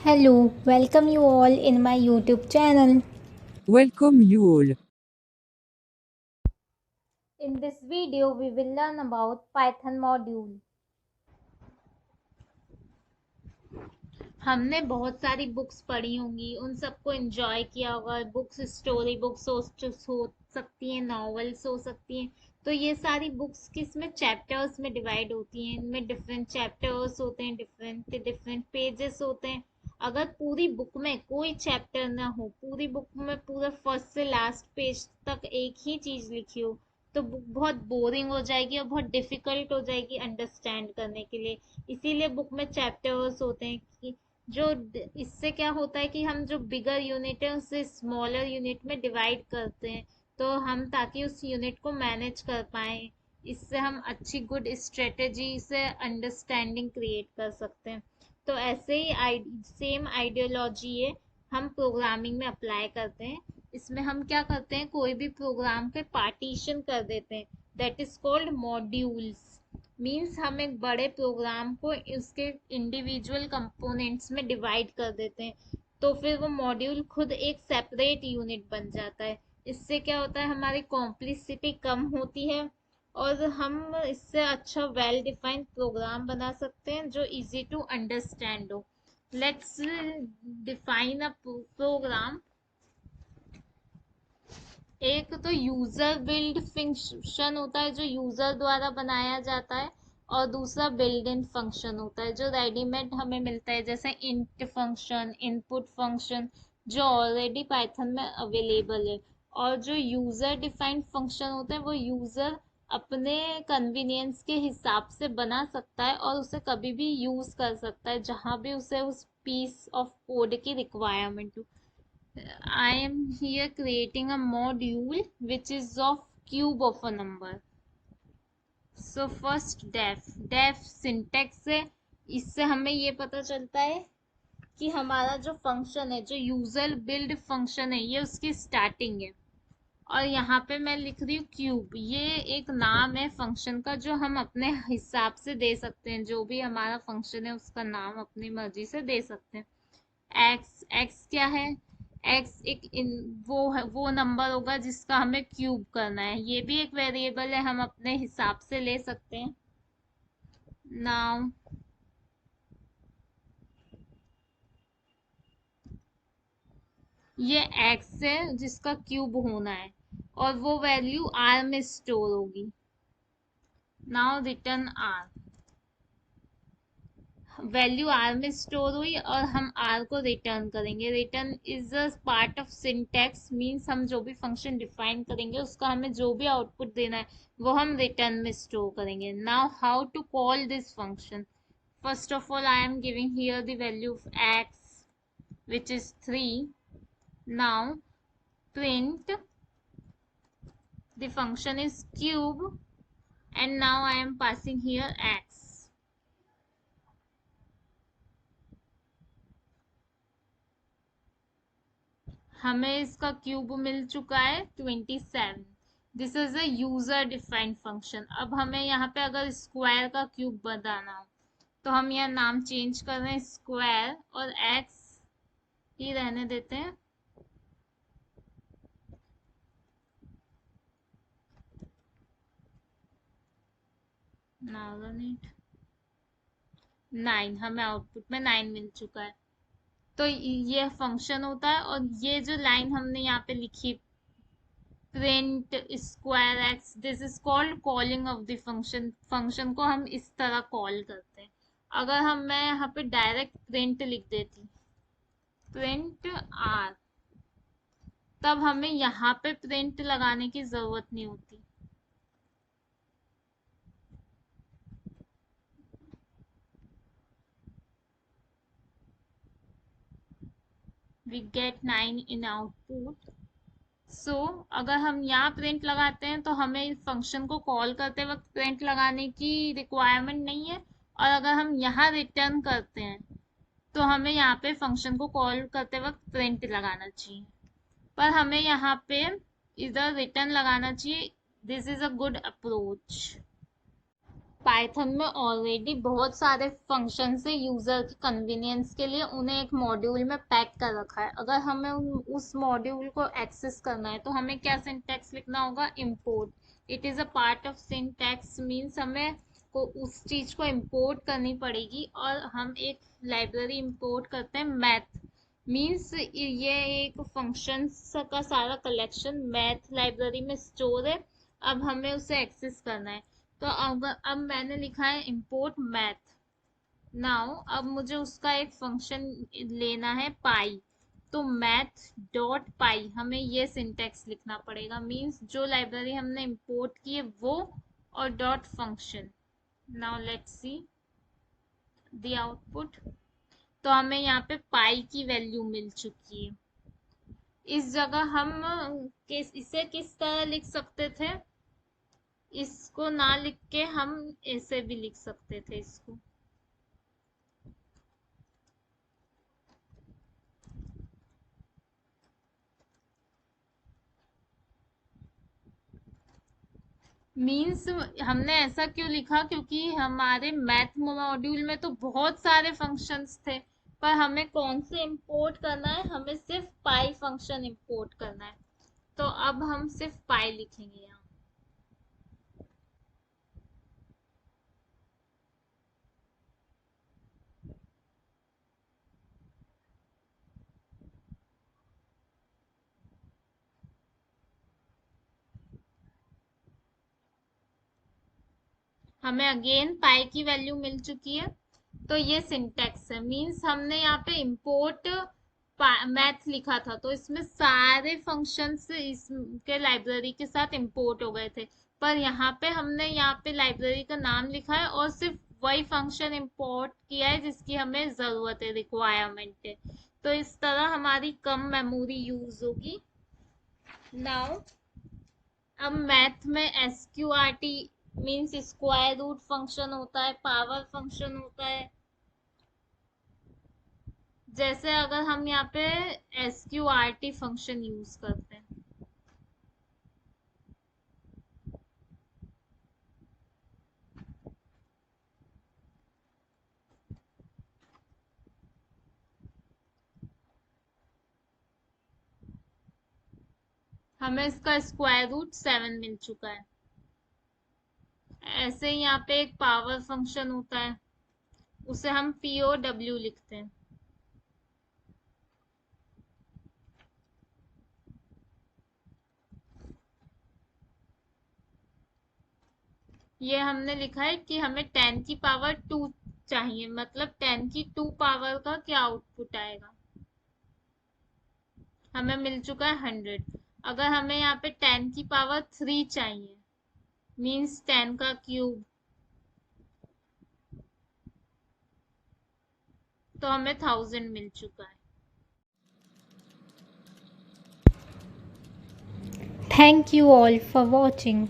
Hello, welcome you all in my YouTube channel. Welcome you all. In this video, we will learn about Python module. हमने बहुत सारी books पढ़ी होंगी, उन सबको एंजॉय किया होगा। बुक्स स्टोरी बुक्स हो सकती हैं, नॉवेल्स हो सकती हैं। तो ये सारी बुक्स किसमें चैप्टर्स में डिवाइड होती हैं। इनमें डिफरेंट चैप्टर्स होते हैं, डिफरेंट डिफरेंट पेजेस होते हैं। अगर पूरी बुक में कोई चैप्टर ना हो, पूरी बुक में पूरा फर्स्ट से लास्ट पेज तक एक ही चीज लिखी हो, तो बुक बहुत बोरिंग हो जाएगी और बहुत डिफिकल्ट हो जाएगी अंडरस्टैंड करने के लिए। इसीलिए बुक में चैप्टर्स होते हैं कि इससे क्या होता है कि हम जो बिगर यूनिट है उसे स्मॉलर यूनिट में डिवाइड करते हैं, तो हम ताकि उस यूनिट को मैनेज कर पाए। इससे हम अच्छी गुड स्ट्रेटेजी से अंडरस्टैंडिंग क्रिएट कर सकते हैं। तो ऐसे ही सेम आइडियोलॉजी है, हम प्रोग्रामिंग में अप्लाई करते हैं। इसमें हम क्या करते हैं, कोई भी प्रोग्राम के पार्टीशन कर देते हैं, that is called modules. Means हम एक बड़े प्रोग्राम को उसके इंडिविजुअल कंपोनेंट्स में डिवाइड कर देते हैं, तो फिर वो मॉड्यूल खुद एक सेपरेट यूनिट बन जाता है। इससे क्या होता है, हमारी कॉम्प्लिसिटी कम होती है और हम इससे अच्छा वेल डिफाइंड प्रोग्राम बना सकते हैं जो इजी टू अंडरस्टैंड हो। Let's define a program. एक तो यूजर बिल्ड फंक्शन होता है जो यूजर द्वारा बनाया जाता है, और दूसरा बिल्ड इन फंक्शन होता है जो रेडीमेड हमें मिलता है, जैसे इंट फंक्शन, इनपुट फंक्शन, जो ऑलरेडी पाइथन में अवेलेबल है। और जो यूजर डिफाइंड फंक्शन होते हैं वो यूजर अपने कन्वीनियंस के हिसाब से बना सकता है और उसे कभी भी यूज कर सकता है जहां भी उसे उस पीस ऑफ कोड की रिक्वायरमेंट हो। I am here creating a module which is of cube of a number. So first def syntax है। इससे हमें ये पता चलता है कि हमारा जो फंक्शन है, जो यूजर बिल्ड फंक्शन है, ये उसकी स्टार्टिंग है। और यहाँ पे मैं लिख रही हूँ क्यूब, ये एक नाम है फंक्शन का जो हम अपने हिसाब से दे सकते हैं। जो भी हमारा फंक्शन है उसका नाम अपनी मर्जी से दे सकते हैं। एक्स क्या है, एक्स एक वो नंबर होगा जिसका हमें क्यूब करना है। ये भी एक वेरिएबल है, हम अपने हिसाब से ले सकते हैं। नाउ ये एक्स है जिसका क्यूब होना है और वो वैल्यू आर में स्टोर होगी। Now return r, value r में स्टोर हुई और हम आर को रिटर्न करेंगे। Return is a part of syntax, means हम जो भी फंक्शन डिफाइन करेंगे उसका हमें जो भी आउटपुट देना है वो हम रिटर्न में स्टोर करेंगे। Now how to call this function. First of all I am giving here the value of x which is 3. Now print the function is cube and now I am passing here x. हमें इसका cube मिल चुका है 27। This is a user defined function. अब हमें यहाँ पे अगर square का क्यूब बनाना हो तो हम यहाँ नाम चेंज कर रहे हैं स्क्वायर और एक्स ही रहने देते हैं। नाउ 9, हमें आउटपुट में 9 मिल चुका है। तो ये फंक्शन होता है और ये जो लाइन हमने यहाँ पे लिखी, print square x, this is called calling of the function. Function को हम इस तरह कॉल करते हैं। अगर मैं यहाँ पे डायरेक्ट प्रिंट लिख देती, प्रिंट आर, तब हमें यहाँ पे प्रिंट लगाने की जरूरत नहीं होती। We get 9 in output. So अगर हम यहाँ प्रिंट लगाते हैं तो हमें फंक्शन को कॉल करते वक्त प्रिंट लगाने की रिक्वायरमेंट नहीं है। और अगर हम यहाँ रिटर्न करते हैं तो हमें यहाँ पे फंक्शन को कॉल करते वक्त प्रिंट लगाना चाहिए, पर हमें यहाँ पे इधर रिटर्न लगाना चाहिए। This is a good approach. Python में ऑलरेडी बहुत सारे फंक्शन से यूजर के कन्वीनियंस के लिए उन्हें एक मॉड्यूल में पैक कर रखा है। अगर हमें उस मॉड्यूल को एक्सेस करना है तो हमें क्या सिंटैक्स लिखना होगा, import. It is a part of syntax means हमें को उस चीज को इंपोर्ट करनी पड़ेगी। और हम एक लाइब्रेरी इंपोर्ट करते हैं मैथ, मीन्स ये एक फंक्शंस का सारा कलेक्शन मैथ लाइब्रेरी में स्टोर है। अब हमें उसे एक्सेस करना है। तो अब मैंने लिखा है इंपोर्ट मैथ। नाउ अब मुझे उसका एक फंक्शन लेना है पाई। तो मैथ डॉट पाई हमें ये सिंटेक्स लिखना पड़ेगा, मींस जो लाइब्रेरी हमने इंपोर्ट की है वो, और dot function. Now let's see the output. तो हमें यहाँ पे पाई की वैल्यू मिल चुकी है। इस जगह हम इसे किस तरह लिख सकते थे, इसको ना लिख के हम ऐसे भी लिख सकते थे इसको। मीन्स हमने ऐसा क्यों लिखा, क्योंकि हमारे मैथ मॉड्यूल में तो बहुत सारे फंक्शंस थे, पर हमें कौन से इंपोर्ट करना है, हमें सिर्फ पाई फंक्शन इंपोर्ट करना है। तो अब हम सिर्फ पाई लिखेंगे यहाँ। हमें अगेन पाई की वैल्यू मिल चुकी है। तो ये सिंटेक्स है, मींस हमने यहाँ पे इंपोर्ट मैथ लिखा था तो इसमें सारे फंक्शंस इसके लाइब्रेरी के साथ इंपोर्ट हो गए थे। पर यहाँ पे हमने यहाँ पे लाइब्रेरी का नाम लिखा है और सिर्फ वही फंक्शन इंपोर्ट किया है जिसकी हमें जरूरत है, रिक्वायरमेंट है। तो इस तरह हमारी कम मेमोरी यूज होगी। नाउ अब मैथ में SQRT means square root function होता है, पावर फंक्शन होता है। जैसे अगर हम यहाँ पे SQRT फंक्शन यूज करते हैं, हमें इसका स्क्वायर रूट 7 मिल चुका है। ऐसे ही यहाँ पे एक पावर फंक्शन होता है, उसे हम POW लिखते हैं। ये हमने लिखा है कि हमें 10 की पावर 2 चाहिए, मतलब 10 की 2 पावर का क्या आउटपुट आएगा। हमें मिल चुका है 100। अगर हमें यहाँ पे 10 की पावर 3 चाहिए, मीन्स 10 का क्यूब, तो हमें 1000 मिल चुका है। Thank you all for watching.